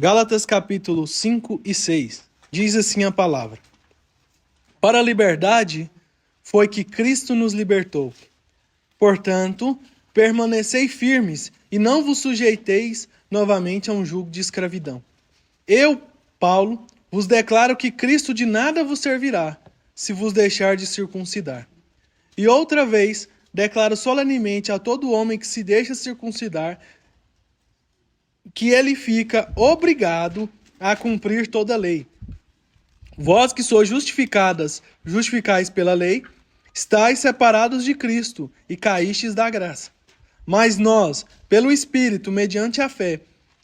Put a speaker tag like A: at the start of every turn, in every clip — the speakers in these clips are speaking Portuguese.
A: Gálatas capítulo 5 e 6. Diz assim a palavra: Para a liberdade foi que Cristo nos libertou. Portanto, permanecei firmes e não vos sujeiteis novamente a um jugo de escravidão. Eu, Paulo, vos declaro que Cristo de nada vos servirá, se vos deixar de circuncidar. E outra vez, declaro solenemente a todo homem que se deixa circuncidar, que ele fica obrigado a cumprir toda a lei. Vós que sois justificais pela lei, estáis separados de Cristo e caístes da graça. Mas nós, pelo Espírito, mediante a fé,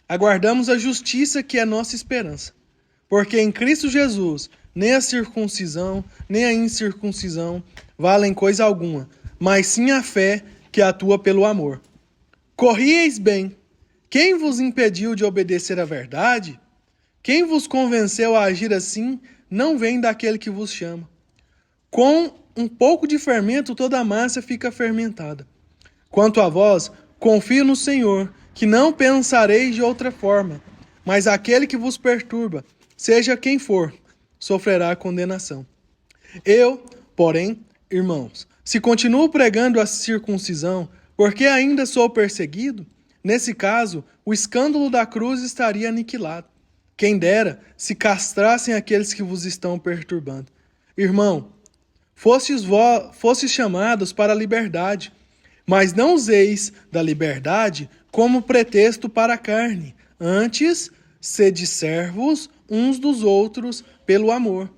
A: aguardamos a justiça que é nossa esperança. Porque em Cristo Jesus, nem a circuncisão, nem a incircuncisão valem coisa alguma, mas sim a fé que atua pelo amor. Corrieis bem. Quem vos impediu de obedecer à verdade? Quem vos convenceu a agir assim não vem daquele que vos chama. Com um pouco de fermento toda a massa fica fermentada. Quanto a vós, confio no Senhor, que não pensareis de outra forma, mas aquele que vos perturba, seja quem for, sofrerá condenação. Eu, porém, irmãos, se continuo pregando a circuncisão, porque ainda sou perseguido, nesse caso, o escândalo da cruz estaria aniquilado. Quem dera se castrassem aqueles que vos estão perturbando. Irmão, fostes chamados para a liberdade, mas não useis da liberdade como pretexto para a carne. Antes, sede servos uns dos outros pelo amor.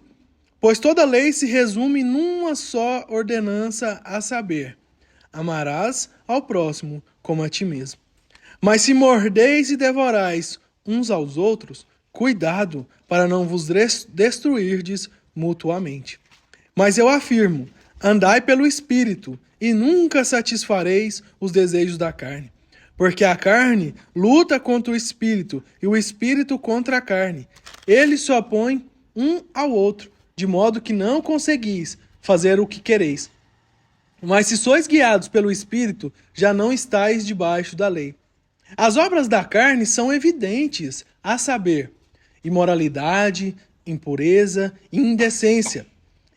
A: Pois toda lei se resume numa só ordenança, a saber: amarás ao próximo como a ti mesmo. Mas se mordeis e devorais uns aos outros, cuidado para não vos destruirdes mutuamente. Mas eu afirmo, andai pelo Espírito, e nunca satisfareis os desejos da carne. Porque a carne luta contra o Espírito, e o Espírito contra a carne. Eles se opõem um ao outro, de modo que não conseguis fazer o que quereis. Mas se sois guiados pelo Espírito, já não estáis debaixo da lei. As obras da carne são evidentes, a saber: imoralidade, impureza e indecência,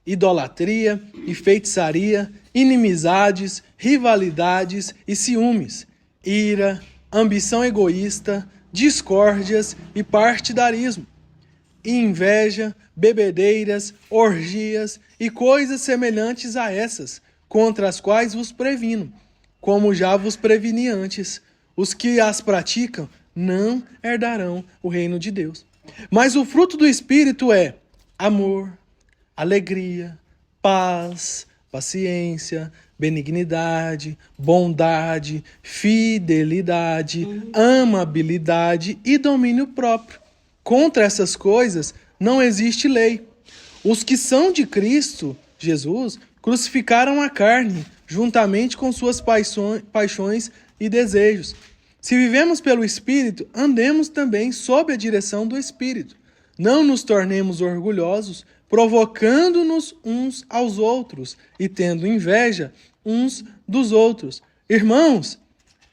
A: idolatria e feitiçaria, inimizades, rivalidades e ciúmes, ira, ambição egoísta, discórdias e partidarismo, e inveja, bebedeiras, orgias e coisas semelhantes a essas, contra as quais vos previno, como já vos preveni antes. Os que as praticam não herdarão o reino de Deus. Mas o fruto do Espírito é amor, alegria, paz, paciência, benignidade, bondade, fidelidade, amabilidade e domínio próprio. Contra essas coisas não existe lei. Os que são de Cristo Jesus crucificaram a carne, juntamente com suas paixões e desejos. Se vivemos pelo Espírito, andemos também sob a direção do Espírito. Não nos tornemos orgulhosos, provocando-nos uns aos outros e tendo inveja uns dos outros. Irmãos,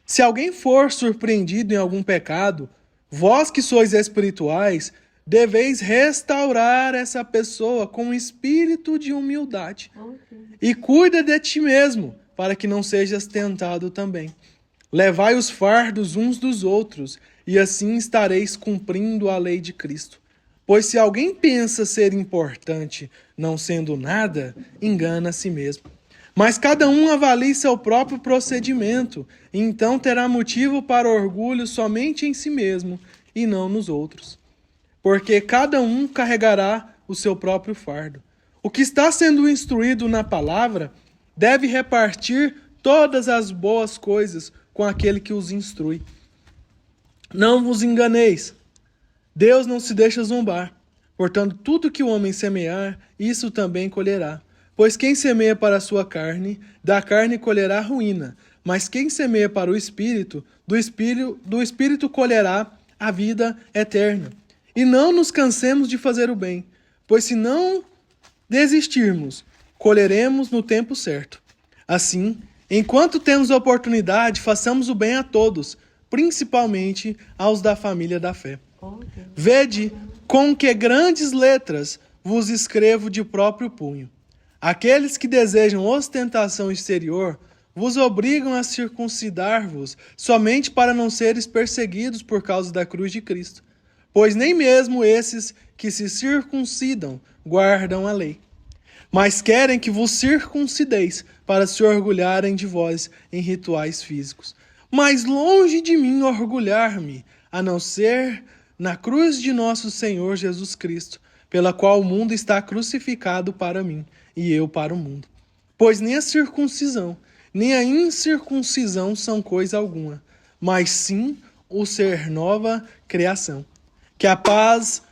A: se alguém for surpreendido em algum pecado, vós que sois espirituais, deveis restaurar essa pessoa com espírito de humildade. E cuida de ti mesmo, para que não sejas tentado também. Levai os fardos uns dos outros, e assim estareis cumprindo a lei de Cristo. Pois se alguém pensa ser importante, não sendo nada, engana a si mesmo. Mas cada um avalie seu próprio procedimento, e então terá motivo para orgulho somente em si mesmo, e não nos outros. Porque cada um carregará o seu próprio fardo. O que está sendo instruído na palavra deve repartir todas as boas coisas com aquele que os instrui. Não vos enganeis. Deus não se deixa zombar. Portanto, tudo que o homem semear, isso também colherá. Pois quem semeia para a sua carne, da carne colherá ruína. Mas quem semeia para o Espírito, do Espírito colherá a vida eterna. E não nos cansemos de fazer o bem, pois se não desistirmos, colheremos no tempo certo. Assim, enquanto temos oportunidade, façamos o bem a todos, principalmente aos da família da fé. Vede com que grandes letras vos escrevo de próprio punho. Aqueles que desejam ostentação exterior vos obrigam a circuncidar-vos somente para não seres perseguidos por causa da cruz de Cristo. Pois nem mesmo esses que se circuncidam guardam a lei. Mas querem que vos circuncideis para se orgulharem de vós em rituais físicos. Mas longe de mim orgulhar-me, a não ser na cruz de nosso Senhor Jesus Cristo, pela qual o mundo está crucificado para mim e eu para o mundo. Pois nem a circuncisão, nem a incircuncisão são coisa alguma, mas sim o ser nova criação. Que a paz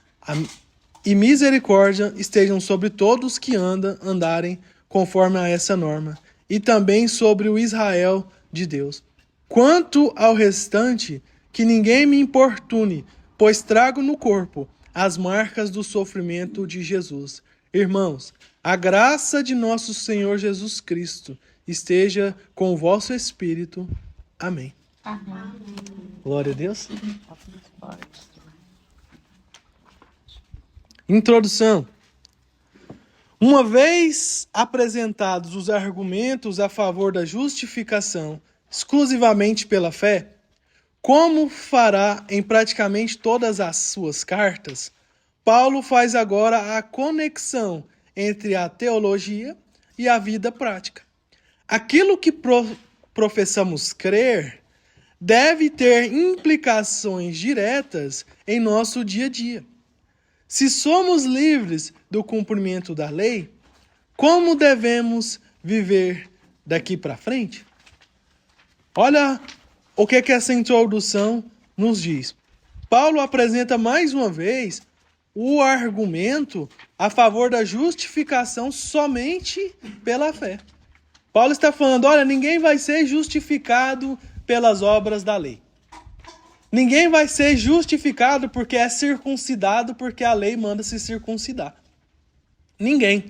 A: e misericórdia estejam sobre todos que andarem conforme a essa norma, e também sobre o Israel de Deus. Quanto ao restante, que ninguém me importune, pois trago no corpo as marcas do sofrimento de Jesus. Irmãos, a graça de nosso Senhor Jesus Cristo esteja com o vosso espírito. Amém.
B: Amém.
A: Glória a Deus. Introdução. Uma vez apresentados os argumentos a favor da justificação exclusivamente pela fé, como fará em praticamente todas as suas cartas, Paulo faz agora a conexão entre a teologia e a vida prática. Aquilo que professamos crer deve ter implicações diretas em nosso dia a dia. Se somos livres do cumprimento da lei, como devemos viver daqui para frente? Olha o que essa introdução nos diz. Paulo apresenta mais uma vez o argumento a favor da justificação somente pela fé. Paulo está falando, olha, ninguém vai ser justificado pelas obras da lei. Ninguém vai ser justificado porque é circuncidado, porque a lei manda se circuncidar. Ninguém.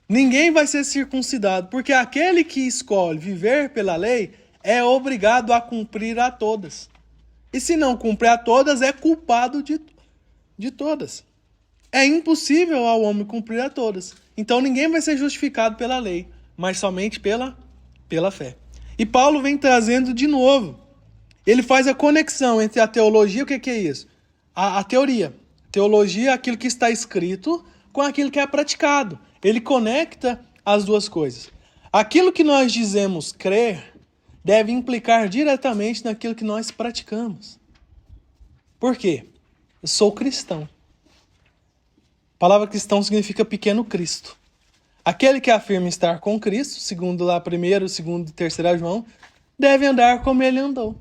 A: Ninguém vai ser circuncidado, porque aquele que escolhe viver pela lei é obrigado a cumprir a todas. E se não cumprir a todas, é culpado de todas. É impossível ao homem cumprir a todas. Então ninguém vai ser justificado pela lei, mas somente pela fé. E Paulo vem trazendo de novo. Ele faz a conexão entre a teologia, o que é isso? A teoria. Teologia é aquilo que está escrito com aquilo que é praticado. Ele conecta as duas coisas. Aquilo que nós dizemos crer deve implicar diretamente naquilo que nós praticamos. Por quê? Eu sou cristão. A palavra cristão significa pequeno Cristo. Aquele que afirma estar com Cristo, segundo lá 1º, 2º e 3º João, deve andar como ele andou.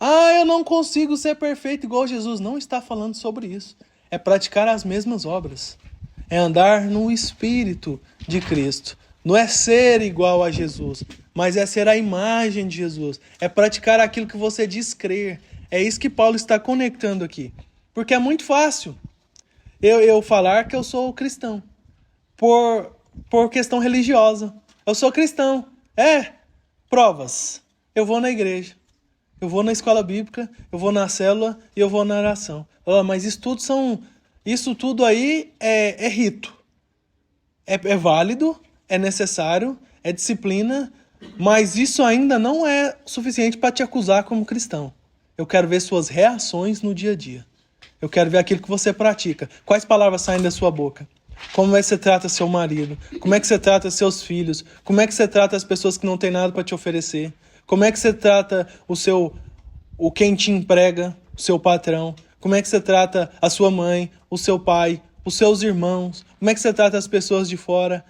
A: Ah, eu não consigo ser perfeito igual Jesus. Não está falando sobre isso. É praticar as mesmas obras. É andar no Espírito de Cristo. Não é ser igual a Jesus, mas é ser a imagem de Jesus. É praticar aquilo que você diz crer. É isso que Paulo está conectando aqui. Porque é muito fácil eu falar que eu sou cristão. Por questão religiosa. Eu sou cristão. Provas. Eu vou na igreja. Eu vou na escola bíblica, eu vou na célula e eu vou na oração. Mas isso tudo aí é rito. É válido, é necessário, é disciplina, mas isso ainda não é suficiente para te acusar como cristão. Eu quero ver suas reações no dia a dia. Eu quero ver aquilo que você pratica. Quais palavras saem da sua boca? Como é que você trata seu marido? Como é que você trata seus filhos? Como é que você trata as pessoas que não têm nada para te oferecer? Como é que você trata quem te emprega, o seu patrão? Como é que você trata a sua mãe, o seu pai, os seus irmãos? Como é que você trata as pessoas de fora?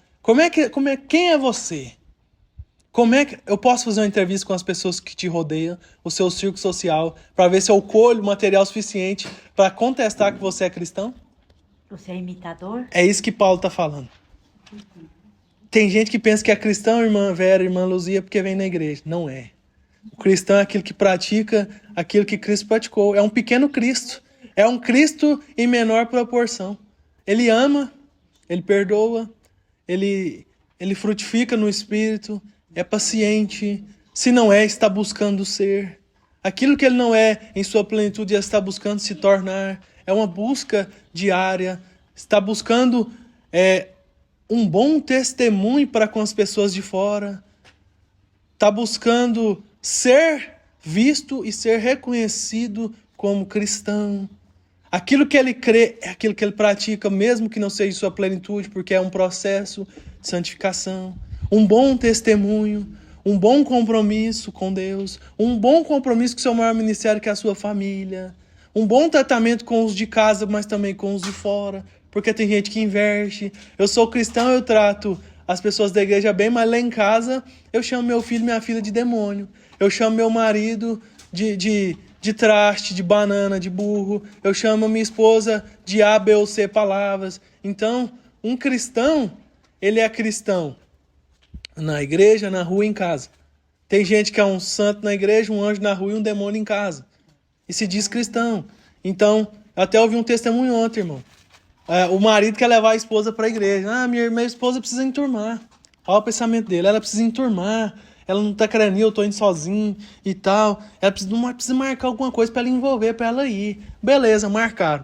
A: Quem é você? Como é que eu posso fazer uma entrevista com as pessoas que te rodeiam, o seu círculo social, para ver se eu colho material suficiente para contestar que você é cristão?
B: Você é imitador?
A: É isso que Paulo está falando. Tem gente que pensa que é cristão, irmã Vera, irmã Luzia, porque vem na igreja. Não é. O cristão é aquele que pratica aquilo que Cristo praticou. É um pequeno Cristo. É um Cristo em menor proporção. Ele ama, ele perdoa, ele frutifica no Espírito, é paciente. Se não é, está buscando ser. Aquilo que ele não é em sua plenitude, ele está buscando se tornar. É uma busca diária. Está buscando um bom testemunho para com as pessoas de fora. Está buscando ser visto e ser reconhecido como cristão. Aquilo que ele crê é aquilo que ele pratica, mesmo que não seja sua plenitude, porque é um processo de santificação. Um bom testemunho, um bom compromisso com Deus, um bom compromisso com o seu maior ministério, que é a sua família. Um bom tratamento com os de casa, mas também com os de fora, porque tem gente que inverte. Eu sou cristão, eu trato as pessoas da igreja bem, mas lá em casa eu chamo meu filho e minha filha de demônio. Eu chamo meu marido de traste, de banana, de burro. Eu chamo minha esposa de A, B ou C palavras. Então, um cristão, ele é cristão na igreja, na rua e em casa. Tem gente que é um santo na igreja, um anjo na rua e um demônio em casa. E se diz cristão. Então, eu até ouvi um testemunho ontem, irmão. O marido quer levar a esposa para a igreja. Minha esposa precisa enturmar. Olha o pensamento dele. Ela precisa enturmar. Ela não tá querendo ir, eu tô indo sozinho e tal. Ela precisa marcar alguma coisa para ela envolver, para ela ir. Beleza, marcaram.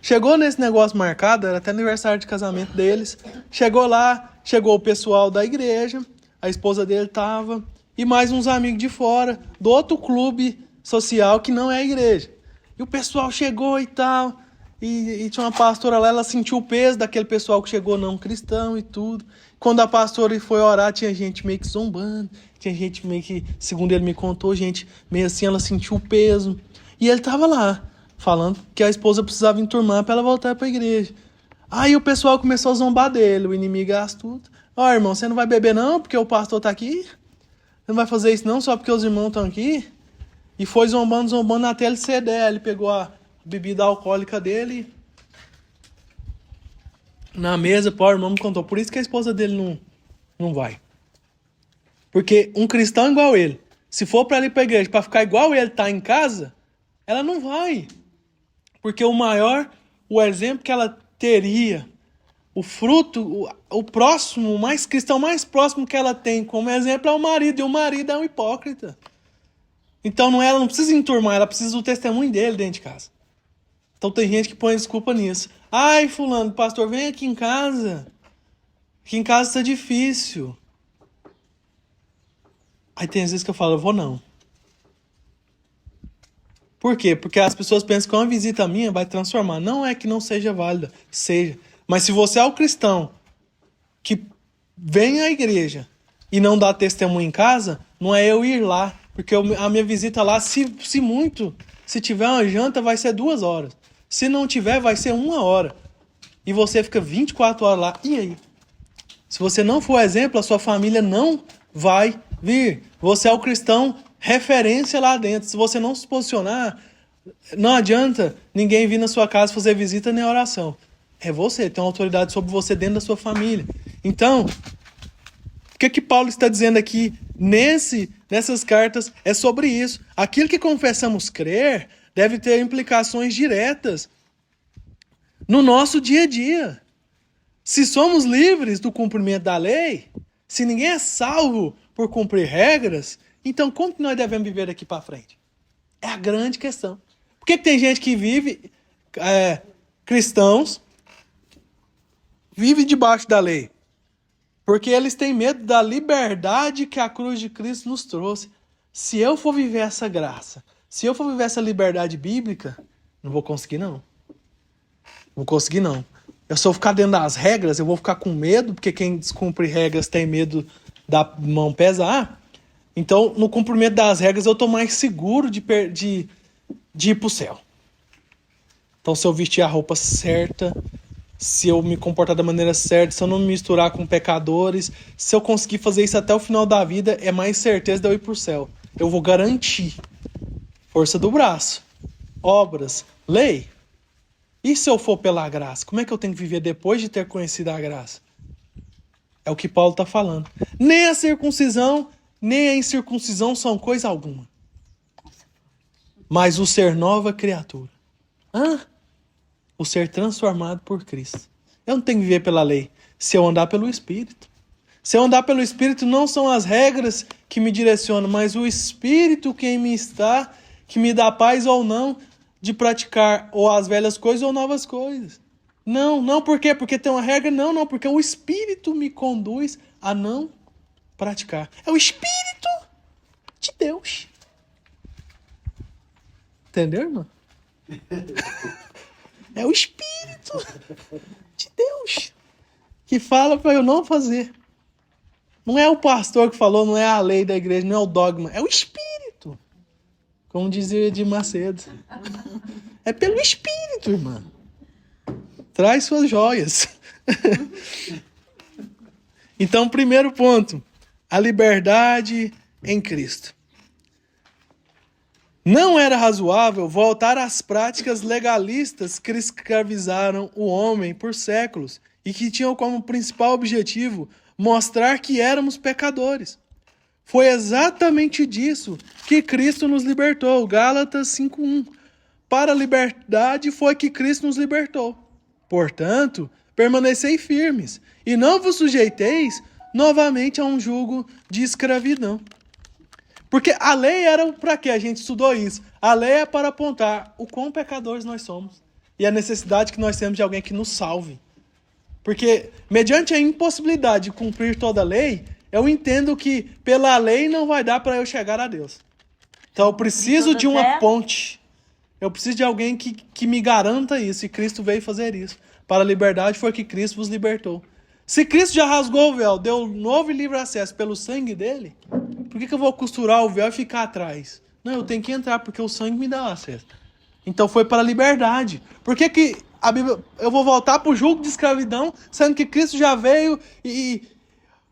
A: Chegou nesse negócio marcado, era até aniversário de casamento deles. Chegou lá, chegou o pessoal da igreja, a esposa dele tava, e mais uns amigos de fora, do outro clube social que não é a igreja. E o pessoal chegou e tal, e tinha uma pastora lá, ela sentiu o peso daquele pessoal que chegou não cristão e tudo. Quando a pastora foi orar, tinha gente meio que zombando, tinha gente meio que, segundo ele me contou, gente meio assim, ela sentiu o peso. E ele tava lá, falando que a esposa precisava enturmar para ela voltar para a igreja. Aí o pessoal começou a zombar dele, o inimigo é astuto. Irmão, você não vai beber não, porque o pastor tá aqui? Você não vai fazer isso não, só porque os irmãos estão aqui? E foi zombando até ele ceder. Ele pegou a bebida alcoólica dele na mesa, o irmão me contou. Por isso que a esposa dele não vai. Porque um cristão igual ele, se for para ir para a igreja para ficar igual ele tá em casa, ela não vai. Porque o exemplo que ela teria, o fruto, o próximo, o cristão mais próximo que ela tem como exemplo é o marido. E o marido é um hipócrita. Então ela não precisa enturmar, ela precisa do testemunho dele dentro de casa. Então tem gente que põe desculpa nisso. Ai, fulano, pastor, vem aqui em casa. Aqui em casa está difícil. Aí tem vezes que eu falo, eu vou não. Por quê? Porque as pessoas pensam que uma visita minha vai transformar. Não é que não seja válida, seja. Mas se você é o cristão que vem à igreja e não dá testemunho em casa, não é eu ir lá. Porque a minha visita lá, se tiver uma janta, vai ser 2 horas. Se não tiver, vai ser 1 hora. E você fica 24 horas lá. E aí? Se você não for exemplo, a sua família não vai vir. Você é o cristão referência lá dentro. Se você não se posicionar, não adianta ninguém vir na sua casa fazer visita nem oração. É você, tem uma autoridade sobre você dentro da sua família. Então, o que Paulo está dizendo aqui nessas cartas é sobre isso. Aquilo que confessamos crer deve ter implicações diretas no nosso dia a dia. Se somos livres do cumprimento da lei, se ninguém é salvo por cumprir regras, então como que nós devemos viver daqui para frente? É a grande questão. Por que tem gente que vive, cristãos, vive debaixo da lei? Porque eles têm medo da liberdade que a cruz de Cristo nos trouxe. Se eu for viver essa graça, se eu for viver essa liberdade bíblica, não vou conseguir não. Não vou conseguir não. Se eu ficar dentro das regras, eu vou ficar com medo, porque quem descumpre regras tem medo da mão pesar. Então, no cumprimento das regras, eu estou mais seguro de ir para o céu. Então, se eu vestir a roupa certa, se eu me comportar da maneira certa, se eu não me misturar com pecadores, se eu conseguir fazer isso até o final da vida, é mais certeza de eu ir para o céu. Eu vou garantir. Força do braço. Obras. Lei. E se eu for pela graça? Como é que eu tenho que viver depois de ter conhecido a graça? É o que Paulo está falando. Nem a circuncisão, nem a incircuncisão são coisa alguma. Mas o ser nova criatura. O ser transformado por Cristo. Eu não tenho que viver pela lei. Se eu andar pelo Espírito. Se eu andar pelo Espírito, não são as regras que me direcionam, mas o Espírito quem me está que me dá paz ou não de praticar ou as velhas coisas ou novas coisas. Não, por quê? Porque tem uma regra? Não, porque o Espírito me conduz a não praticar. É o Espírito de Deus. Entendeu, irmão? É o Espírito de Deus que fala para eu não fazer. Não é o pastor que falou, não é a lei da igreja, não é o dogma. É o Espírito. Como dizia Edir Macedo. É pelo Espírito, irmão. Traz suas joias. Então, primeiro ponto. A liberdade em Cristo. Não era razoável voltar às práticas legalistas que escravizaram o homem por séculos e que tinham como principal objetivo mostrar que éramos pecadores. Foi exatamente disso que Cristo nos libertou. Gálatas 5:1. Para a liberdade foi que Cristo nos libertou. Portanto, permanecei firmes e não vos sujeiteis novamente a um jugo de escravidão. Porque a lei era para quê? A gente estudou isso. A lei é para apontar o quão pecadores nós somos e a necessidade que nós temos de alguém que nos salve. Porque, mediante a impossibilidade de cumprir toda a lei, eu entendo que pela lei não vai dar para eu chegar a Deus. Então eu preciso de uma ponte. Eu preciso de alguém que me garanta isso. E Cristo veio fazer isso. Para a liberdade foi que Cristo vos libertou. Se Cristo já rasgou o véu, deu novo e livre acesso pelo sangue dele, por que eu vou costurar o véu e ficar atrás? Não, eu tenho que entrar porque o sangue me dá acesso. Então foi para a liberdade. Por que a Bíblia, eu vou voltar para o jugo de escravidão, sendo que Cristo já veio e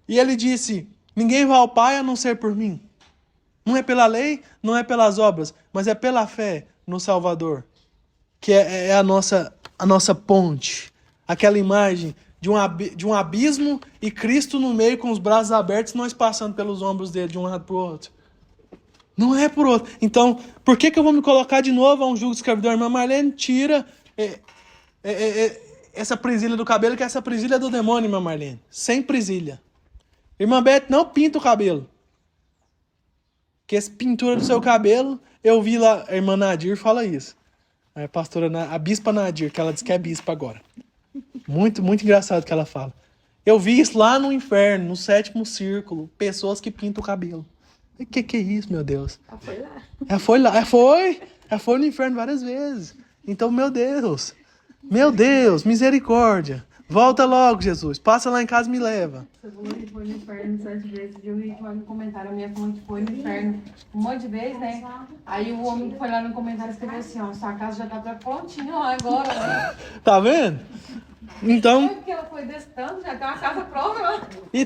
A: ele disse, ninguém vai ao Pai a não ser por mim. Não é pela lei, não é pelas obras, mas é pela fé no Salvador, que é a nossa ponte. Aquela imagem de um abismo e Cristo no meio com os braços abertos, nós passando pelos ombros dele de um lado para o outro. Não é por outro. Então, por que eu vou me colocar de novo a um jugo de escravidão? Irmã Marlene, tira essa presilha do cabelo, que essa presilha é do demônio, irmã Marlene. Sem presilha. Irmã Beth, não pinta o cabelo. Que essa pintura do seu cabelo, eu vi lá, a irmã Nadir fala isso. A pastora, a bispa Nadir, que ela diz que é bispa agora. Muito, muito engraçado que ela fala. Eu vi isso lá no inferno, no 7º círculo. Pessoas que pintam o cabelo. O que é isso, meu Deus?
B: Ela foi lá.
A: Ela foi lá. Ela foi no inferno várias vezes. Então, meu Deus. Meu Deus, misericórdia. Volta logo, Jesus. Passa lá em casa e me leva.
C: Você falou que foi no inferno 7 vezes. Eu vi lá no comentário, a minha fonte foi no inferno um monte de vezes, né? Aí o homem que foi lá no comentário escreveu assim, ó, sua casa já tá prontinha lá agora, né?
A: Tá vendo? Então,
C: Foi porque ela foi desse tanto, já tem uma casa pronta lá.
A: e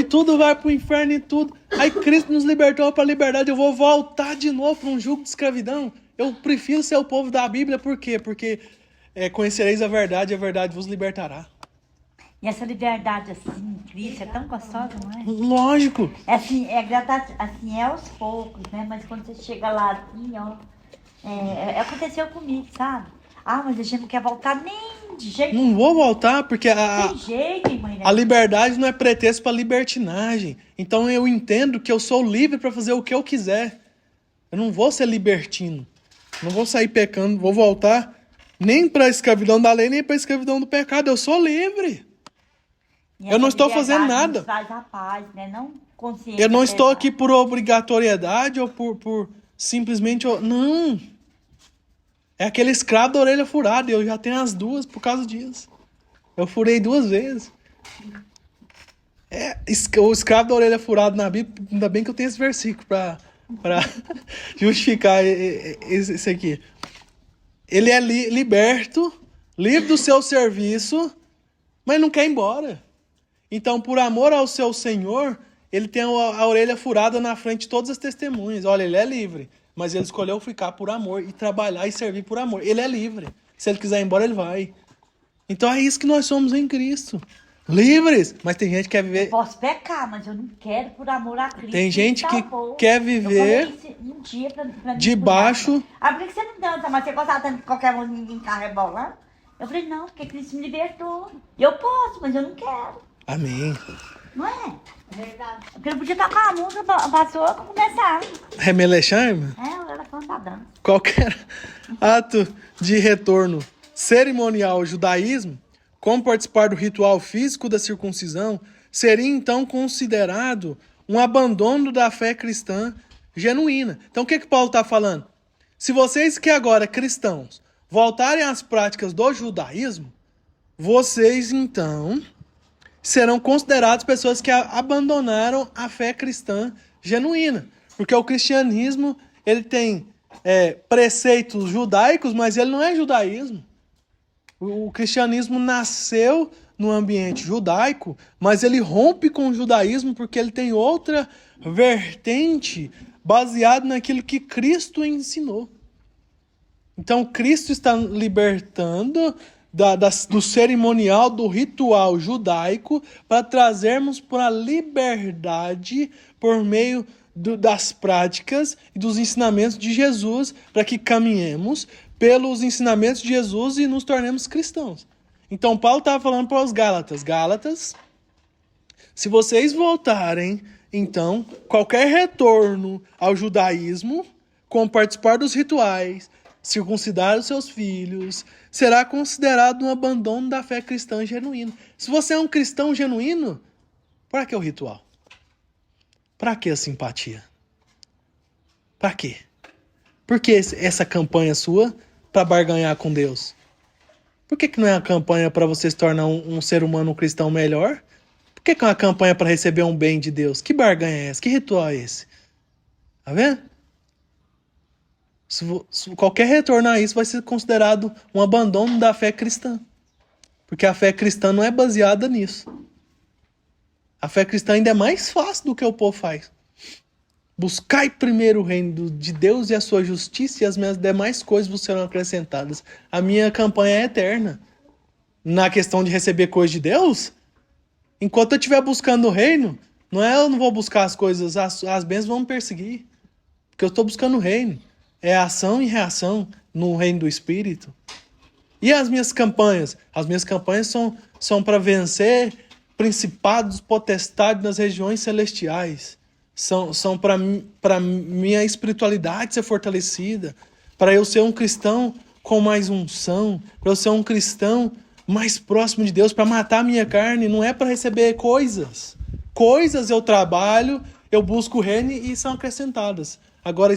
A: tudo vai pro inferno e tudo. Aí Cristo nos libertou para a liberdade. Eu vou voltar de novo para um jugo de escravidão. Eu prefiro ser o povo da Bíblia, por quê? Porque conhecereis a verdade e a verdade vos libertará.
B: E essa liberdade, assim, em Cristo, é tão gostosa, não é?
A: Lógico.
B: É assim, assim, é aos poucos, né? Mas quando você chega lá, assim, ó... aconteceu comigo, sabe? Ah, mas a gente não quer voltar nem de jeito
A: Não vou voltar, porque
B: Tem jeito, mãe, né?
A: a liberdade não é pretexto para libertinagem. Então eu entendo que eu sou livre para fazer o que eu quiser. Eu não vou ser libertino. Não vou sair pecando, vou voltar nem para a escravidão da lei, nem para a escravidão do pecado. Eu sou livre.
B: E
A: eu não
B: essa
A: estou fazendo
B: liberdade
A: nada.
B: nos traz a paz, né? Não consciência.
A: Eu não estou
B: pesada.
A: aqui por obrigatoriedade ou por simplesmente... Não. É aquele escravo da orelha furada. Eu já tenho as duas por causa disso. Eu furei 2 vezes. O escravo da orelha furada na Bíblia, ainda bem que eu tenho esse versículo para justificar esse aqui. Ele é liberto, livre do seu serviço, mas não quer ir embora. Então, por amor ao seu Senhor, ele tem a orelha furada na frente de todas as testemunhas. Olha, ele é livre, mas ele escolheu ficar por amor e trabalhar e servir por amor. Ele é livre. Se ele quiser ir embora, ele vai. Então é isso que nós somos em Cristo. Livres, mas tem gente que quer viver...
B: Eu posso pecar, mas eu não quero por amor a Cristo.
A: Tem gente que
B: salvou.
A: quer
B: Eu
A: viver
B: falei isso um dia pra minha
A: debaixo...
B: cunhada. Ah, por que você não dança? Mas você gostava tanto de qualquer um em carro rebolando? Eu falei, não, porque Cristo me libertou. Eu posso, mas eu não quero.
A: Amém.
B: Não é? Verdade. Porque eu podia tocar a música, passou pra começar.
A: Remelechar, irmã?
B: Ela falou, tá dando.
A: qualquer ato de retorno cerimonial ao judaísmo, como participar do ritual físico da circuncisão, seria então considerado um abandono da fé cristã genuína. Então o que Paulo está falando? Se vocês que agora cristãos voltarem às práticas do judaísmo, vocês então serão considerados pessoas que abandonaram a fé cristã genuína. Porque o cristianismo ele tem preceitos judaicos, mas ele não é judaísmo. O cristianismo nasceu no ambiente judaico, mas ele rompe com o judaísmo porque ele tem outra vertente baseada naquilo que Cristo ensinou. Então, Cristo está libertando do cerimonial, do ritual judaico, para trazermos para a liberdade por meio das práticas e dos ensinamentos de Jesus, para que caminhemos pelos ensinamentos de Jesus e nos tornemos cristãos. Então, Paulo estava falando para os Gálatas. Gálatas, se vocês voltarem, então, qualquer retorno ao judaísmo, como participar dos rituais, circuncidar os seus filhos, será considerado um abandono da fé cristã genuína. Se você é um cristão genuíno, para que o ritual? Para que a simpatia? Para quê? Por que essa campanha sua para barganhar com Deus? Por que não é uma campanha para você se tornar um ser humano, um cristão melhor? Por que é uma campanha para receber um bem de Deus? Que barganha é essa? Que ritual é esse? Tá vendo? Qualquer retorno a isso vai ser considerado um abandono da fé cristã. Porque a fé cristã não é baseada nisso. A fé cristã ainda é mais fácil do que o povo faz. Buscai primeiro o reino de Deus e a sua justiça, e as minhas demais coisas vos serão acrescentadas. A minha campanha é eterna. Na questão de receber coisas de Deus, enquanto eu estiver buscando o reino, eu não vou buscar as coisas, as bênçãos vão me perseguir. Porque eu estou buscando o reino. É ação e reação no reino do Espírito. E as minhas campanhas? As minhas campanhas são para vencer principados, potestades nas regiões celestiais. São para minha espiritualidade ser fortalecida. Para eu ser um cristão com mais unção. Para eu ser um cristão mais próximo de Deus. Para matar a minha carne. Não é para receber coisas. Coisas eu trabalho, eu busco o reino e são acrescentadas. Agora,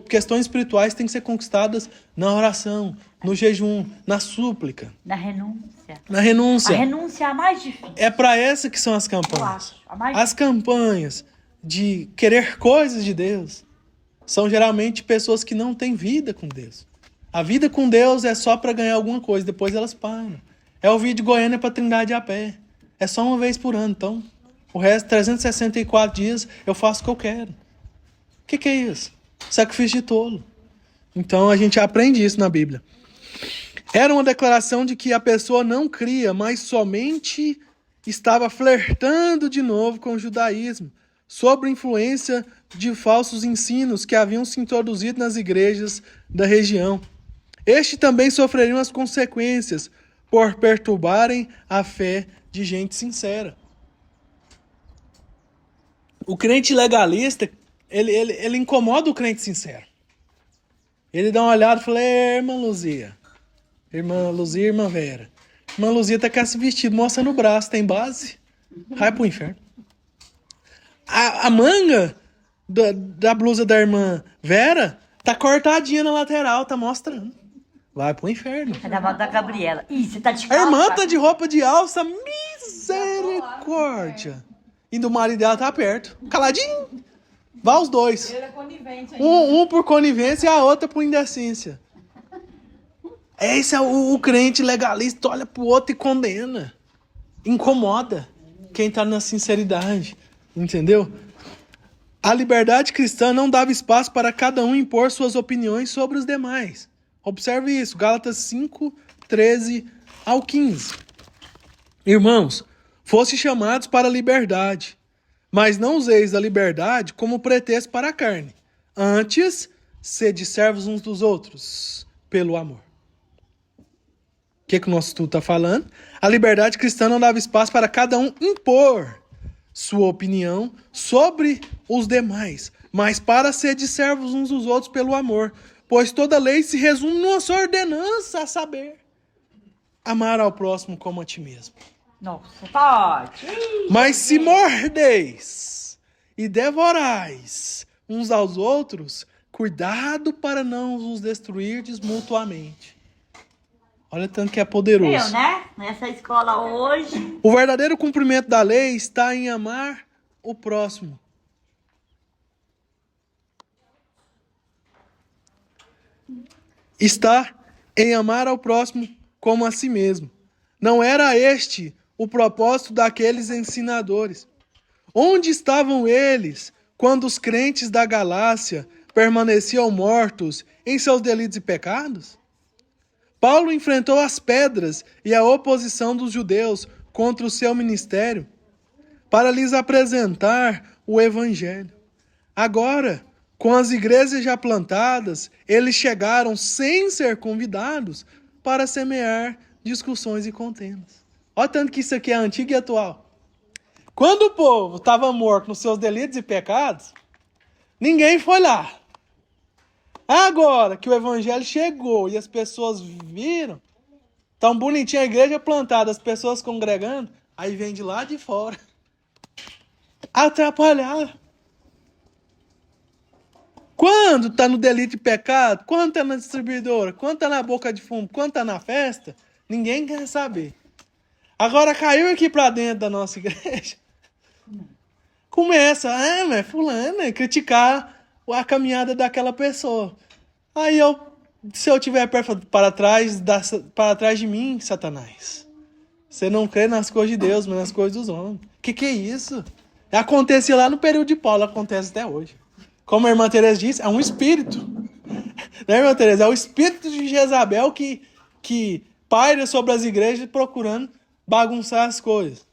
A: questões espirituais têm que ser conquistadas na oração, no jejum, na súplica.
B: Na renúncia.
A: Na renúncia.
B: A renúncia é a mais difícil.
A: É para essa que são as campanhas.
B: Eu acho. A mais
A: As campanhas de querer coisas de Deus são geralmente pessoas que não têm vida com Deus. A vida com Deus é só para ganhar alguma coisa, depois elas param. É o vídeo de Goiânia para Trindade a pé. É só uma vez por ano, então. O resto, 364 dias, eu faço o que eu quero. O que é isso? Sacrifício de tolo. Então a gente aprende isso na Bíblia. Era uma declaração de que a pessoa não cria, mas somente estava flertando de novo com o judaísmo, sob a influência de falsos ensinos que haviam se introduzido nas igrejas da região. Este também sofreriam as consequências por perturbarem a fé de gente sincera. O crente legalista, ele incomoda o crente sincero. Ele dá uma olhada e fala: irmã Luzia, irmã Vera. Irmã Luzia tá com esse vestido, mostra no braço, tem base? Vai pro inferno. A manga da blusa da irmã Vera tá cortadinha na lateral, tá mostrando. Vai pro inferno.
B: É da moda da Gabriela. Ih, você tá de
A: A
B: calça.
A: irmã tá de roupa de alça, misericórdia. E do marido dela tá perto. Caladinho. Vá os dois.
C: Ele é conivente ainda.
A: Um por conivência e a outra por indecência. Esse é o crente legalista, olha pro outro e condena. Incomoda quem tá na sinceridade. Entendeu? A liberdade cristã não dava espaço para cada um impor suas opiniões sobre os demais. Observe isso, Gálatas 5, 13 ao 15. Irmãos, foste chamados para a liberdade, mas não useis a liberdade como pretexto para a carne. Antes, sede servos uns dos outros, pelo amor. O que o nosso estudo está falando? A liberdade cristã não dava espaço para cada um impor sua opinião sobre os demais, mas para ser servos uns dos outros pelo amor. pois toda lei se resume numa só ordenança, a saber, amar ao próximo como a ti mesmo.
B: Nossa, pode.
A: Mas se mordeis e devorais uns aos outros, cuidado para não vos destruirdes mutuamente. Olha tanto que é poderoso.
B: Eu, né? Nessa escola hoje.
A: O verdadeiro cumprimento da lei está em amar o próximo. Está em amar ao próximo como a si mesmo. Não era este o propósito daqueles ensinadores. Onde estavam eles quando os crentes da Galácia permaneciam mortos em seus delitos e pecados? Paulo enfrentou as pedras e a oposição dos judeus contra o seu ministério para lhes apresentar o evangelho. Agora, com as igrejas já plantadas, eles chegaram sem ser convidados para semear discussões e contendas. Olha tanto que isso aqui é antigo e atual. Quando o povo estava morto nos seus delitos e pecados, ninguém foi lá. Agora que o evangelho chegou e as pessoas viram, tão bonitinha a igreja plantada, as pessoas congregando, aí vem de lá de fora atrapalhar. Quando está no delito e pecado, quando está na distribuidora, quando está na boca de fumo, quando está na festa, ninguém quer saber. Agora caiu aqui para dentro da nossa igreja, começa, mas fulano, criticar a caminhada daquela pessoa. Aí se eu tiver para trás de mim, Satanás, você não crê nas coisas de Deus, mas nas coisas dos homens. Que é isso? Acontecia lá no período de Paulo, acontece até hoje. Como a irmã Teresa disse, é um espírito. Né, irmã Teresa? É o espírito de Jezabel que paira sobre as igrejas procurando bagunçar as coisas.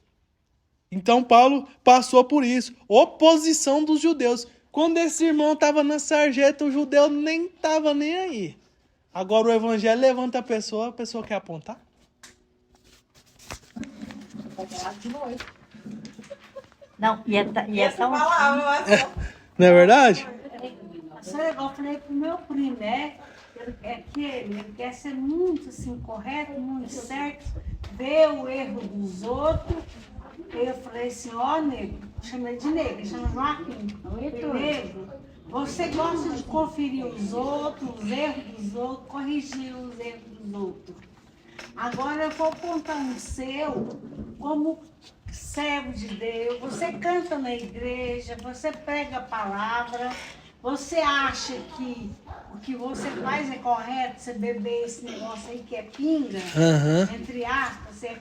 A: Então Paulo passou por isso. Oposição dos judeus. Quando esse irmão estava na sarjeta, o judeu nem estava nem aí. Agora o evangelho levanta a pessoa quer apontar?
B: Não, e essa
A: Não é verdade?
D: Eu falei pro meu primo, né? Ele quer ser muito assim, correto, muito certo, ver o erro dos outros. Eu falei assim, nego, chamei de nego, ele chama Joaquim. Nego, você gosta de conferir os outros, os erros dos outros, corrigir os erros dos outros. Agora eu vou apontar um seu como servo de Deus, você canta na igreja, você prega a palavra, você acha que o que você faz é correto, você beber esse negócio aí que é pinga, entre aspas, você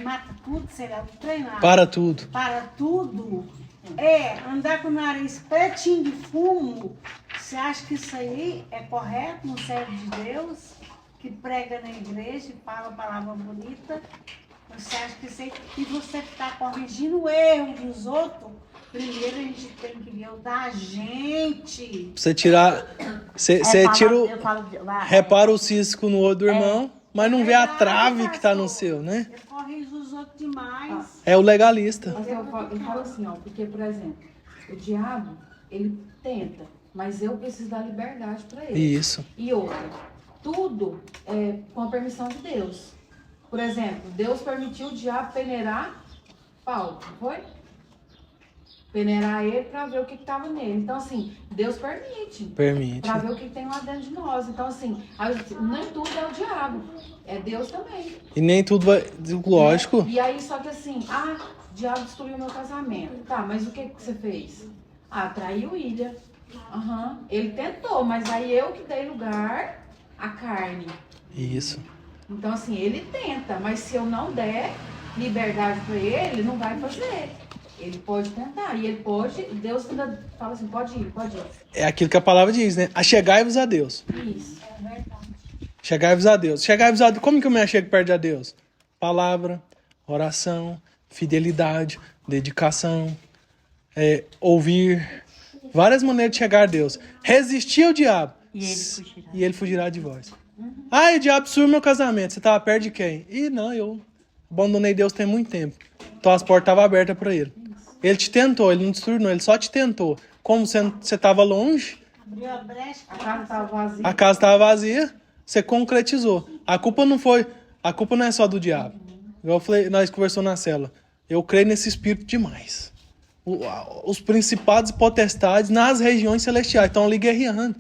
D: mata tudo, sei lá, treinar.
A: Para tudo.
D: Para tudo. Andar com o nariz pretinho de fumo, você acha que isso aí é correto no servo de Deus, que prega na igreja e fala a palavra bonita? Você acha que isso aí, e você está corrigindo o erro dos outros? Primeiro a gente tem que ver o da gente.
A: Você tirar. Você tira o. Repara o cisco no olho do irmão, mas não vê a trave que está no seu, né?
D: Eu corrijo os outros demais.
A: É o legalista.
C: Mas eu falo assim, porque, por exemplo, o diabo, ele tenta, mas eu preciso dar liberdade para ele.
A: Isso.
C: E outra, tudo é com a permissão de Deus. Por exemplo, Deus permitiu o diabo peneirar Paulo, não foi? Peneirar ele para ver o que estava nele. Então, assim, Deus permite. Para ver o que tem lá dentro de nós. Então, assim, nem tudo é o diabo. É Deus também.
A: E nem tudo vai... Lógico.
C: E aí, só que assim, o diabo destruiu meu casamento. Tá, mas o que você fez? Traiu o Ilha. Ele tentou, mas aí eu que dei lugar à carne.
A: Isso.
C: Então, assim, ele tenta, mas se eu não der liberdade para ele não vai fazer. Ele pode tentar, e ele pode, Deus ainda fala assim, pode ir.
A: É aquilo que a palavra diz, né? Achegai-vos a Deus.
C: Isso. É verdade.
A: Chegai-vos a Deus. Chegai-vos a Deus. Como que eu me achego perto de Deus? Palavra, oração, fidelidade, dedicação, ouvir. Várias maneiras de chegar a Deus. Resistir ao diabo. E ele fugirá de vós. O diabo destruiu meu casamento. Você estava perto de quem? Não, eu abandonei Deus tem muito tempo. Então as portas estavam abertas para ele. Ele te tentou, ele não destruiu, não, ele só te tentou. Como você estava longe,
D: Abriu a brecha.
C: A casa estava vazia.
A: A casa estava vazia, você concretizou. A culpa não é só do diabo. Igual eu falei, nós conversamos na cela. Eu creio nesse espírito demais. Os principados e potestades nas regiões celestiais estão ali guerreando.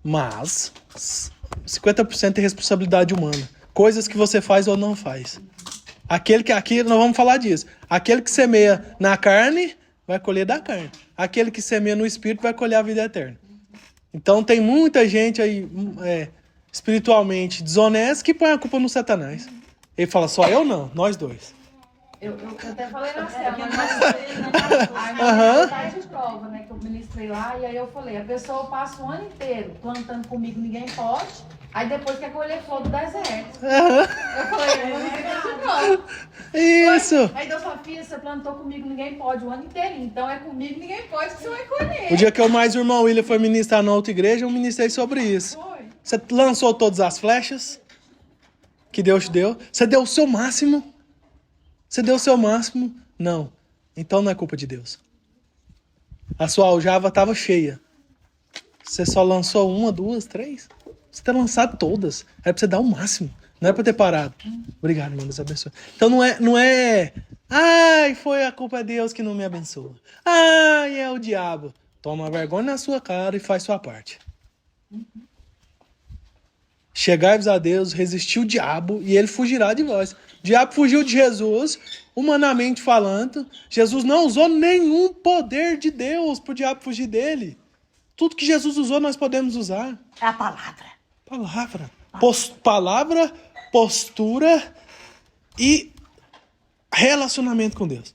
A: Mas 50% é responsabilidade humana. Coisas que você faz ou não faz. Aqui nós vamos falar disso. Aquele que semeia na carne vai colher da carne. Aquele que semeia no espírito vai colher a vida eterna. Então tem muita gente aí espiritualmente desonesta que põe a culpa no Satanás. Ele fala, só eu não, nós dois.
C: Eu até falei na cela, mas aí de prova, né, que eu ministrei lá, e aí eu falei, a pessoa passa o ano inteiro plantando comigo, ninguém pode, aí depois quer colher flor do deserto. Eu falei, eu não prova.
A: Isso!
C: Aí Deus falou, filha, você plantou comigo, ninguém pode o ano inteiro, então é comigo, ninguém pode, que você vai colher.
A: O dia que eu mais o irmão William foi ministrar na outra igreja, eu ministrei sobre isso.
C: Foi.
A: Você lançou todas as flechas que Deus te deu. Você deu o seu máximo. Você deu o seu máximo? Não. Então não é culpa de Deus. A sua aljava estava cheia. Você só lançou uma, duas, três? Você tem lançado todas. Era pra você dar o máximo. Não é pra ter parado. Obrigado, irmão. Deus abençoe. Então não é... Ai, foi a culpa de Deus que não me abençoa. Ai, é o diabo. Toma vergonha na sua cara e faz sua parte. Chegai-vos a Deus, resistiu o diabo e ele fugirá de vós. O diabo fugiu de Jesus, humanamente falando. Jesus não usou nenhum poder de Deus para o diabo fugir dele. Tudo que Jesus usou nós podemos usar.
B: É a palavra.
A: Palavra. Palavra, postura e relacionamento com Deus.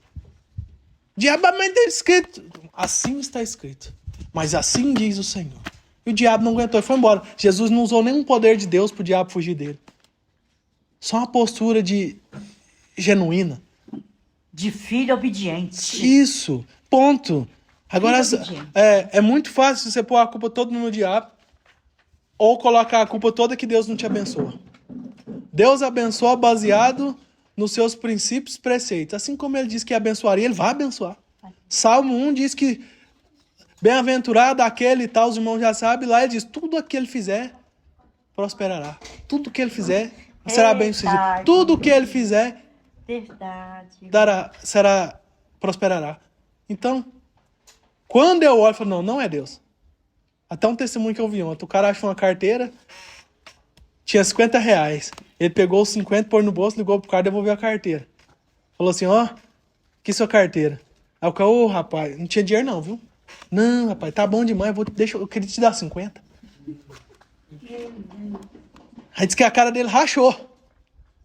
A: Diabo, mas está escrito. Assim está escrito. Mas assim diz o Senhor. E o diabo não aguentou e foi embora. Jesus não usou nenhum poder de Deus para o diabo fugir dele. Só uma postura genuína.
B: De filho obediente.
A: Isso. Ponto. Agora, é muito fácil você pôr a culpa toda no diabo ou colocar a culpa toda que Deus não te abençoa. Deus abençoa baseado nos seus princípios e preceitos. Assim como ele disse que abençoaria, ele vai abençoar. Salmo 1 diz que bem-aventurado aquele e tal, os irmãos já sabem, lá ele diz, tudo o que ele fizer, prosperará. Tudo que ele fizer, será bem-sucedido. Tudo que ele fizer, prosperará. Então, quando eu olho, eu falo, não é Deus. Até um testemunho que eu vi ontem, o cara achou uma carteira, tinha R$50. Ele pegou os 50, pôs no bolso, ligou pro cara e devolveu a carteira. Falou assim, que sua carteira? Aí o cara, rapaz, não tinha dinheiro não, viu? Não, rapaz, tá bom demais, eu queria te dar 50. Aí disse que a cara dele rachou.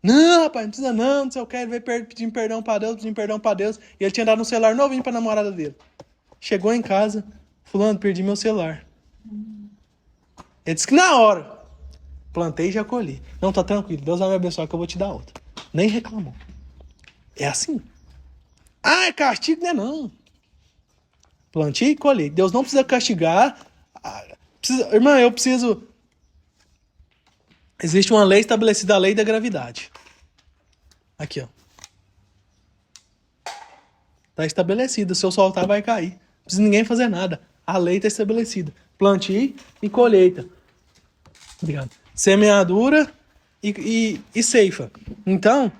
A: Não, rapaz, não precisa não sei o que, ele veio pedindo perdão pra Deus, e ele tinha dado um celular novinho pra namorada dele. Chegou em casa, fulano, perdi meu celular. Ele disse que na hora, plantei e já colhi. Não, tá tranquilo, Deus vai me abençoar que eu vou te dar outra. Nem reclamou. É assim. É castigo, né? Não. Plantei e colhi. Deus não precisa castigar. Irmã, eu preciso... Existe uma lei estabelecida, a lei da gravidade. Aqui, ó. Tá estabelecido. Se eu soltar, vai cair. Não precisa ninguém fazer nada. A lei está estabelecida. Plantio e colheita. Obrigado. Semeadura e ceifa. Então,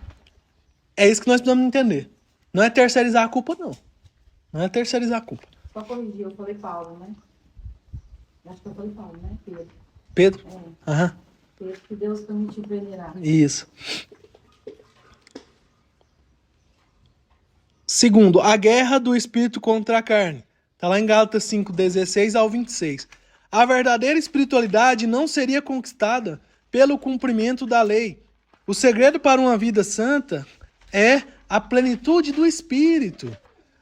A: é isso que nós precisamos entender. Não é terceirizar a culpa, não. Não é terceirizar a culpa.
C: Só corrigir, eu falei Paulo, né? Acho que eu falei Paulo, né? Pedro.
A: Pedro?
C: É.
A: Aham.
C: Pedro, que Deus permitiu venerar.
A: Isso. Segundo, a guerra do espírito contra a carne. Está lá em Gálatas 5, 16 ao 26. A verdadeira espiritualidade não seria conquistada pelo cumprimento da lei. O segredo para uma vida santa é a plenitude do espírito.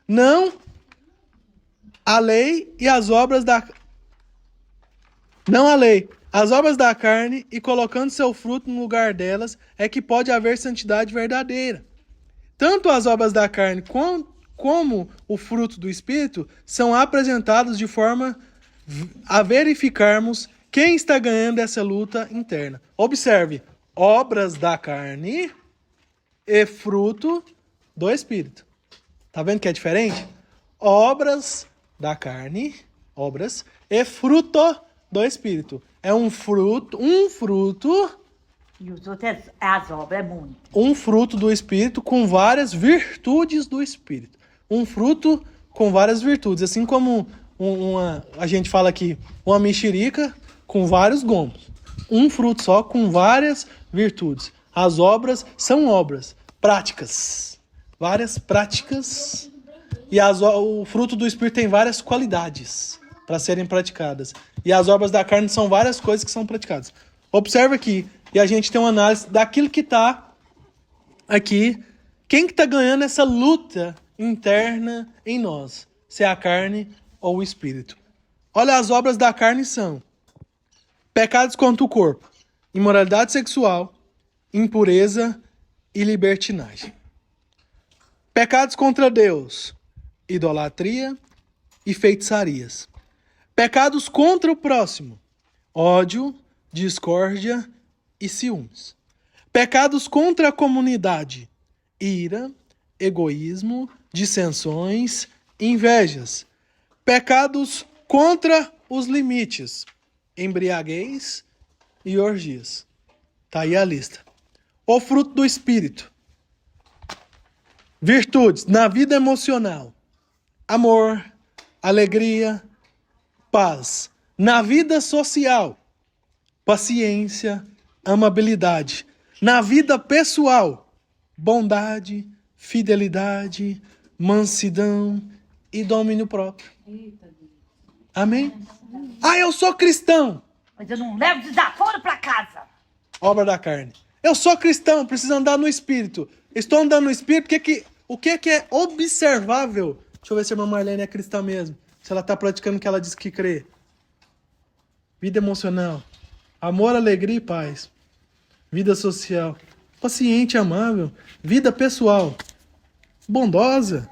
A: Não a lei e as obras da... Não a lei. As obras da carne e colocando seu fruto no lugar delas é que pode haver santidade verdadeira. Tanto as obras da carne como o fruto do Espírito são apresentados de forma a verificarmos quem está ganhando essa luta interna. Observe, obras da carne e fruto do Espírito. Tá vendo que é diferente? Obras da carne, obras e fruto do Espírito. É um fruto,
B: E os outros é as obras, é muito.
A: um fruto do Espírito com várias virtudes do Espírito. Um fruto com várias virtudes. Assim como a gente fala aqui, uma mexerica com vários gomos. Um fruto só com várias virtudes. As obras são obras práticas. Várias práticas. E o fruto do Espírito tem várias qualidades para serem praticadas. E as obras da carne são várias coisas que são praticadas. Observa aqui, e a gente tem uma análise daquilo que está aqui. Quem que está ganhando essa luta interna em nós? Se é a carne ou o Espírito. Olha, as obras da carne são pecados contra o corpo, imoralidade sexual, impureza e libertinagem. Pecados contra Deus, idolatria e feitiçarias. Pecados contra o próximo, ódio, discórdia e ciúmes. Pecados contra a comunidade, ira, egoísmo, dissensões, invejas. Pecados contra os limites, embriaguez e orgias. Tá aí a lista. O fruto do Espírito. Virtudes na vida emocional. Amor, alegria, paz. Na vida social. Paciência, amabilidade. Na vida pessoal. Bondade, fidelidade, mansidão e domínio próprio. Amém? Ah, eu sou cristão.
B: Mas eu não levo desaforo pra casa.
A: Obra da carne. Eu sou cristão, preciso andar no Espírito. Estou andando no Espírito, o que é observável? Deixa eu ver se a irmã Marlene é cristã mesmo. Se ela está praticando o que ela diz que crê. Vida emocional. Amor, alegria e paz. Vida social. Paciente, amável. Vida pessoal. Bondosa.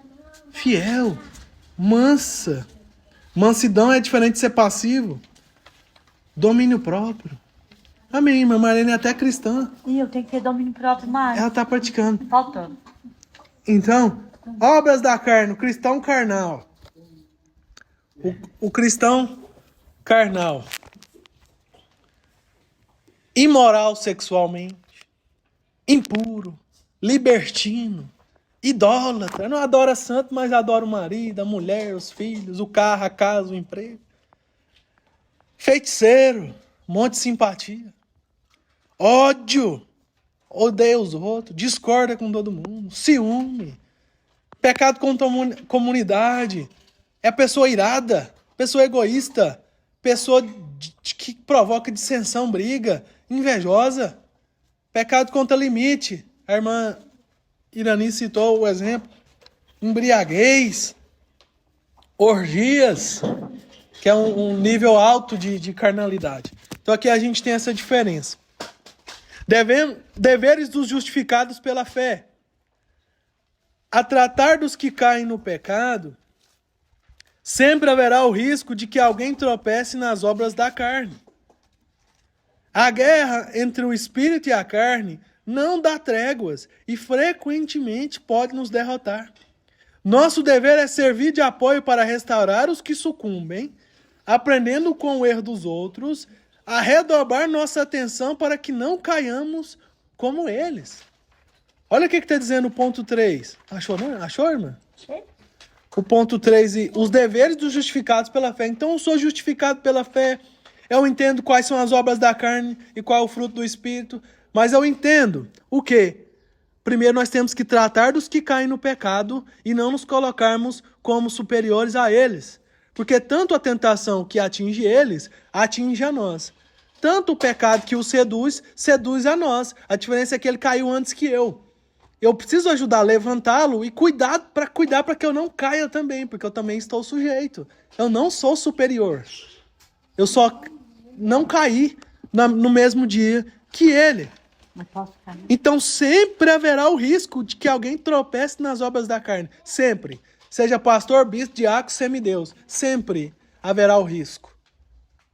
A: Fiel. Mansa. Mansidão é diferente de ser passivo. Domínio próprio. Amém, irmã Marlene é até cristã.
B: E eu tenho que ter domínio próprio mais.
A: Ela está praticando.
B: Faltando.
A: Então, obras da carne, o cristão carnal. O cristão carnal. Imoral sexualmente. Impuro. Libertino. Idólatra. Não adora santo, mas adora o marido, a mulher, os filhos, o carro, a casa, o emprego. Feiticeiro. Monte de simpatia. Ódio. Odeia os outros. Discorda com todo mundo. Ciúme. Pecado contra a comunidade. É pessoa irada. Pessoa egoísta. Pessoa que provoca dissensão, briga. Invejosa. Pecado contra limite. A irmã Irani citou o exemplo. Embriaguez. Orgias. Que é um nível alto de carnalidade. Então aqui a gente tem essa diferença. Deveres dos justificados pela fé. A tratar dos que caem no pecado, sempre haverá o risco de que alguém tropece nas obras da carne. A guerra entre o espírito e a carne não dá tréguas e frequentemente pode nos derrotar. Nosso dever é servir de apoio para restaurar os que sucumbem, aprendendo com o erro dos outros, a redobrar nossa atenção para que não caiamos como eles. Olha o que está dizendo o ponto 3. Achou, não? Achou, irmã?
B: Sim.
A: O ponto 3, os deveres dos justificados pela fé. Então eu sou justificado pela fé. Eu entendo quais são as obras da carne e qual é o fruto do Espírito. Mas eu entendo o quê? Primeiro nós temos que tratar dos que caem no pecado e não nos colocarmos como superiores a eles. Porque tanto a tentação que atinge eles, atinge a nós. Tanto o pecado que o seduz, seduz a nós. A diferença é que ele caiu antes que eu. Eu preciso ajudar a levantá-lo e cuidar para que eu não caia também, porque eu também estou sujeito. Eu não sou superior. Eu só não caí no mesmo dia que ele.
B: Mas posso ficar?
A: Então sempre haverá o risco de que alguém tropece nas obras da carne. Sempre. Seja pastor, bispo, diácono, semideus. Sempre haverá o risco.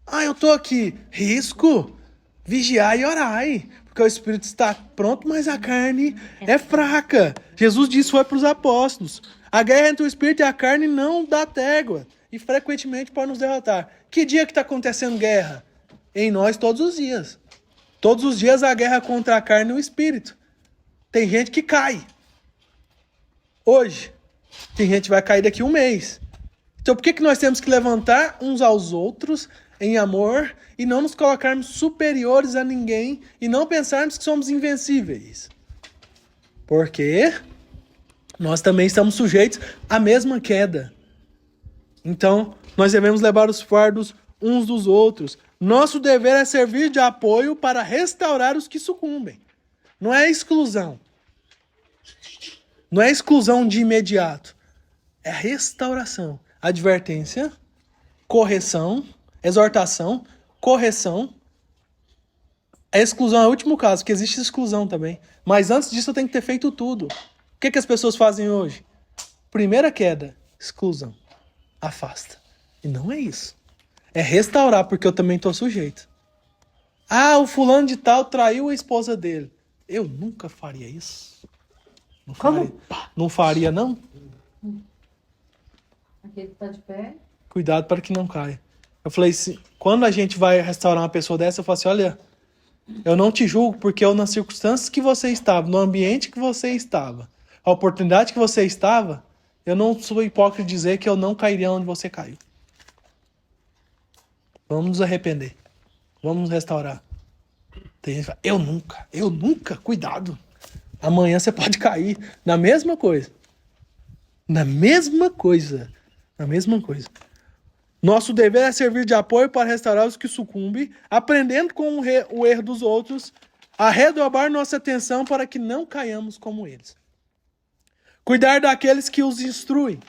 A: Ah, eu estou aqui. Risco? Vigiai e orai. Porque o Espírito está pronto, mas a carne é fraca. Jesus disse foi para os apóstolos. A guerra entre o Espírito e a carne não dá trégua. e frequentemente pode nos derrotar. Que dia que está acontecendo guerra? Em nós todos os dias. Todos os dias a guerra contra a carne e o espírito. Tem gente que cai. Hoje. Tem gente que vai cair daqui a um mês. Então por que nós temos que levantar uns aos outros em amor e não nos colocarmos superiores a ninguém e não pensarmos que somos invencíveis? Porque nós também estamos sujeitos à mesma queda. Então, nós devemos levar os fardos uns dos outros. Nosso dever é servir de apoio para restaurar os que sucumbem. Não é exclusão. Não é exclusão de imediato. É restauração. Advertência, correção, exortação, correção. A exclusão é o último caso, porque existe exclusão também. Mas antes disso eu tenho que ter feito tudo. O que as pessoas fazem hoje? Primeira queda, exclusão. Afasta. E não é isso. É restaurar, porque eu também estou sujeito. Ah, o fulano de tal traiu a esposa dele. Eu nunca faria isso. Não faria, não faria, não?
C: Aquele que tá de pé.
A: Cuidado para que não caia. Eu falei assim, quando a gente vai restaurar uma pessoa dessa, eu falo assim, olha, eu não te julgo porque eu, nas circunstâncias que você estava, no ambiente que você estava, a oportunidade que você estava, eu não sou hipócrita de dizer que eu não cairia onde você caiu. Vamos nos arrepender. Vamos nos restaurar. Tem gente que fala, eu nunca, cuidado. Amanhã você pode cair na mesma coisa. Na mesma coisa. Na mesma coisa. Nosso dever é servir de apoio para restaurar os que sucumbem, aprendendo com o erro dos outros, a redobrar nossa atenção para que não caiamos como eles. Cuidar daqueles que os instruem.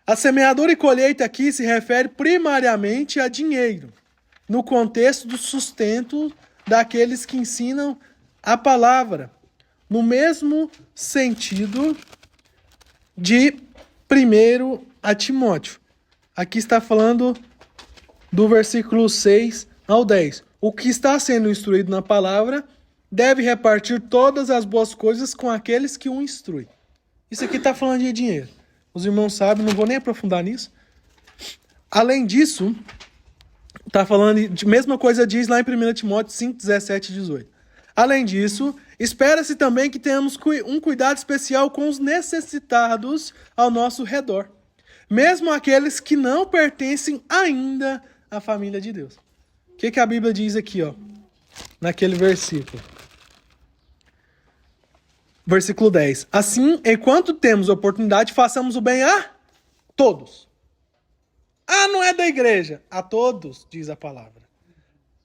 A: A semeadura e colheita aqui se refere primariamente a dinheiro, no contexto do sustento daqueles que ensinam a palavra, no mesmo sentido de 1 a Timóteo. Aqui está falando do versículo 6 ao 10. O que está sendo instruído na palavra deve repartir todas as boas coisas com aqueles que o instruem. Isso aqui está falando de dinheiro. Os irmãos sabem, não vou nem aprofundar nisso. Além disso, está falando de mesma coisa diz lá em 1 Timóteo 5, 17 e 18. Além disso, espera-se também que tenhamos um cuidado especial com os necessitados ao nosso redor, mesmo aqueles que não pertencem ainda à família de Deus. O que a Bíblia diz aqui, ó, naquele versículo? Versículo 10. Assim, enquanto temos oportunidade, façamos o bem a todos. Ah, não é da igreja. A todos, diz a palavra.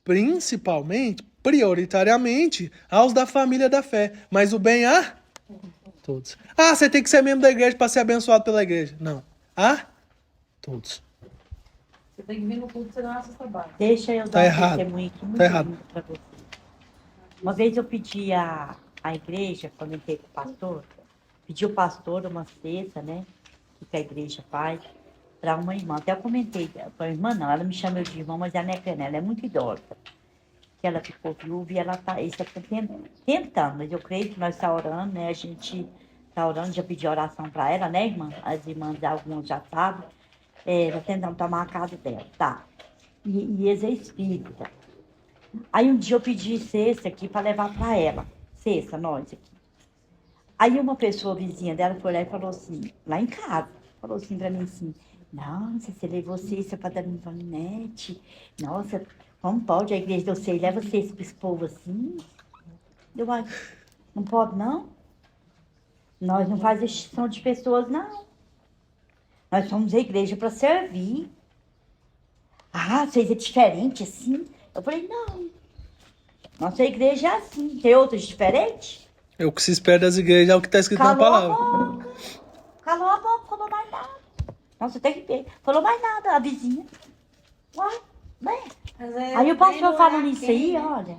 A: Principalmente, prioritariamente, aos da família da fé. Mas o bem a todos. Ah, você tem que ser membro da igreja para ser abençoado pela igreja. Não. A todos.
C: Você tem que vir no culto, senão você trabalha.
B: Deixa eu
A: Tá
B: dar
A: errado.
B: testemunho aqui muito
A: Tá errado.
B: lindo pra você. Uma vez eu pedi a igreja, quando eu entrei com o pastor, pedi ao pastor uma cesta, né? Que a igreja faz, para uma irmã. Até eu comentei com a irmã, não, ela me chama de irmã, mas ela não é crente, ela é muito idosa. Que ela ficou viúva e ela está tentando, mas eu creio que nós estamos orando, né? A gente está orando, já pedi oração para ela, né, irmã? As irmãs, algumas já sabem. Ela tentando tomar a casa dela, tá? E eles é espírita. Aí um dia eu pedi cesta aqui para levar para ela. Cesta, nós aqui. Aí uma pessoa vizinha dela foi lá e falou assim, lá em casa, falou assim para mim assim, nossa, você levou cesta para Dani Vanete? Nossa, como pode a igreja de vocês leva cesta para esse povo assim? Eu acho, não pode não? Nós não fazemos extinção de pessoas, não. Nós somos a igreja para servir. Ah, vocês é diferente assim? Eu falei, não. Nossa igreja é assim. Tem outras diferentes?
A: O que se espera das igrejas é o que está escrito na palavra.
B: Calou a boca, falou mais nada. Nossa, até que falou mais nada, a vizinha. Uai, né? Aí o pastor falando isso aí, olha,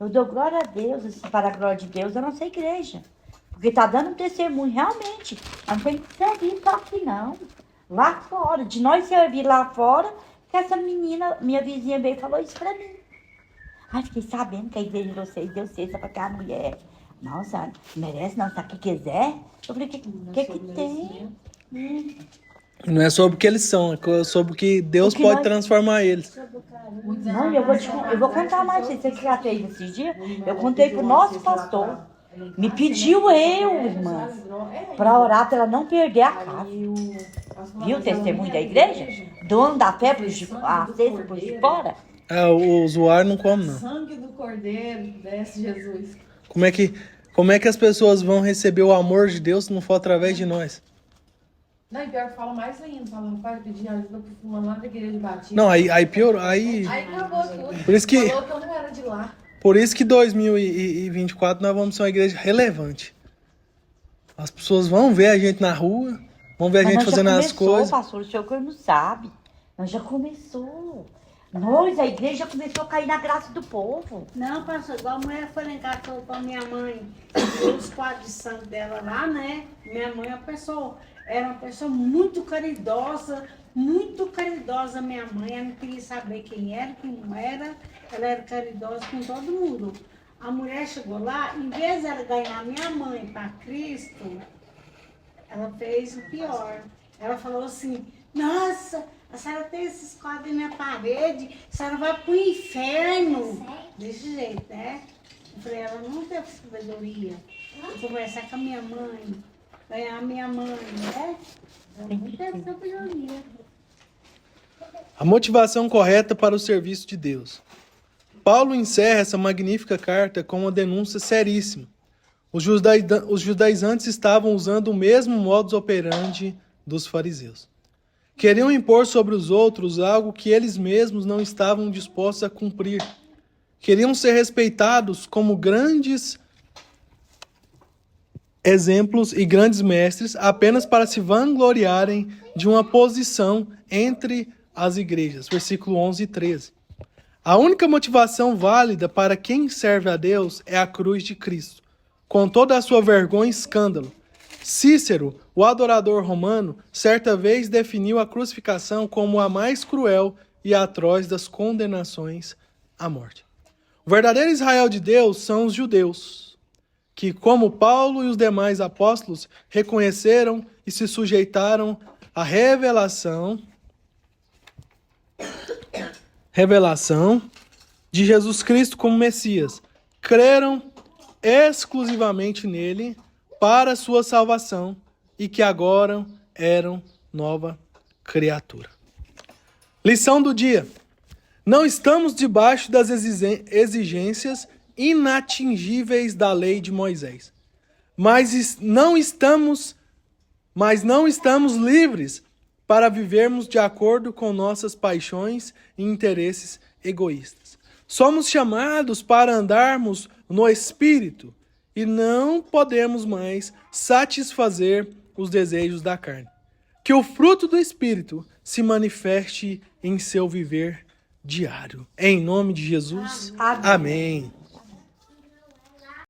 B: eu dou glória a Deus, assim, para a glória de Deus, a nossa igreja. Porque tá dando um testemunho, realmente. Não tem que servir só aqui, não. Lá fora, de nós servir lá fora, que essa menina, minha vizinha veio e falou isso pra mim. Ai, fiquei sabendo que a igreja de vocês deu cesta pra aquela mulher. Nossa, merece não, se aqui quiser. Eu falei, que tem?
A: Não é sobre o que eles são, é sobre o que Deus
B: O que
A: pode
B: nós-
A: transformar eles.
B: Não, eu vou contar mais. Você que já fez esses dias? Eu contei pro nosso pastor. Me pediu irmã, para orar para ela não perder a casa. Viu o testemunho da igreja? Dono da fé, a cesta por de fora.
A: O usuário não come, não.
C: Sangue do Cordeiro, desce Jesus.
A: Como é que as pessoas vão receber o amor de Deus se não for através de nós?
C: Não, e pior, fala mais ainda. Fala, rapaz, pedir ajuda pro fulano lá da igreja batista.
A: Não, aí piorou. Aí
C: Acabou tudo.
A: Por isso que-
C: Falou que eu não era de lá.
A: Por isso que 2024 nós vamos ser uma igreja relevante. As pessoas vão ver a gente na rua, vão ver a
B: Mas
A: gente
B: nós já
A: fazendo as
B: começou,
A: coisas.
B: pastor, o senhor que não sabe. Nós já começou. Nós, a igreja, começou a cair na graça do povo.
D: Não, pastor, igual a mulher foi lá em casa, falou pra minha mãe, viu os quadros de santo dela lá, né? Minha mãe era uma pessoa muito caridosa, minha mãe. Ela não queria saber quem era, quem não era. Ela era caridosa com todo mundo. A mulher chegou lá, em vez de ela ganhar minha mãe para Cristo, ela fez o pior. Ela falou assim, nossa, a senhora tem esses quadros na parede, a senhora vai pro inferno. Desse jeito, né? Eu falei, ela não teve sabedoria. Eu conversar com a minha mãe, ganhar a minha mãe, né? Ela não teve sabedoria.
A: A motivação correta para o serviço de Deus. Paulo encerra essa magnífica carta com uma denúncia seríssima. Os judaizantes estavam usando o mesmo modus operandi dos fariseus. Queriam impor sobre os outros algo que eles mesmos não estavam dispostos a cumprir. Queriam ser respeitados como grandes exemplos e grandes mestres apenas para se vangloriarem de uma posição entre as igrejas. Versículo 11 e 13. A única motivação válida para quem serve a Deus é a cruz de Cristo, com toda a sua vergonha e escândalo. Cícero, o adorador romano, certa vez definiu a crucificação como a mais cruel e atroz das condenações à morte. O verdadeiro Israel de Deus são os judeus, que, como Paulo e os demais apóstolos, reconheceram e se sujeitaram à revelação de Jesus Cristo como Messias. Creram exclusivamente nele para sua salvação e que agora eram nova criatura. Lição do dia. Não estamos debaixo das exigências inatingíveis da lei de Moisés. Mas não estamos livres para vivermos de acordo com nossas paixões e interesses egoístas. Somos chamados para andarmos no Espírito e não podemos mais satisfazer os desejos da carne. Que o fruto do Espírito se manifeste em seu viver diário. Em nome de Jesus.
B: Amém.
A: Amém.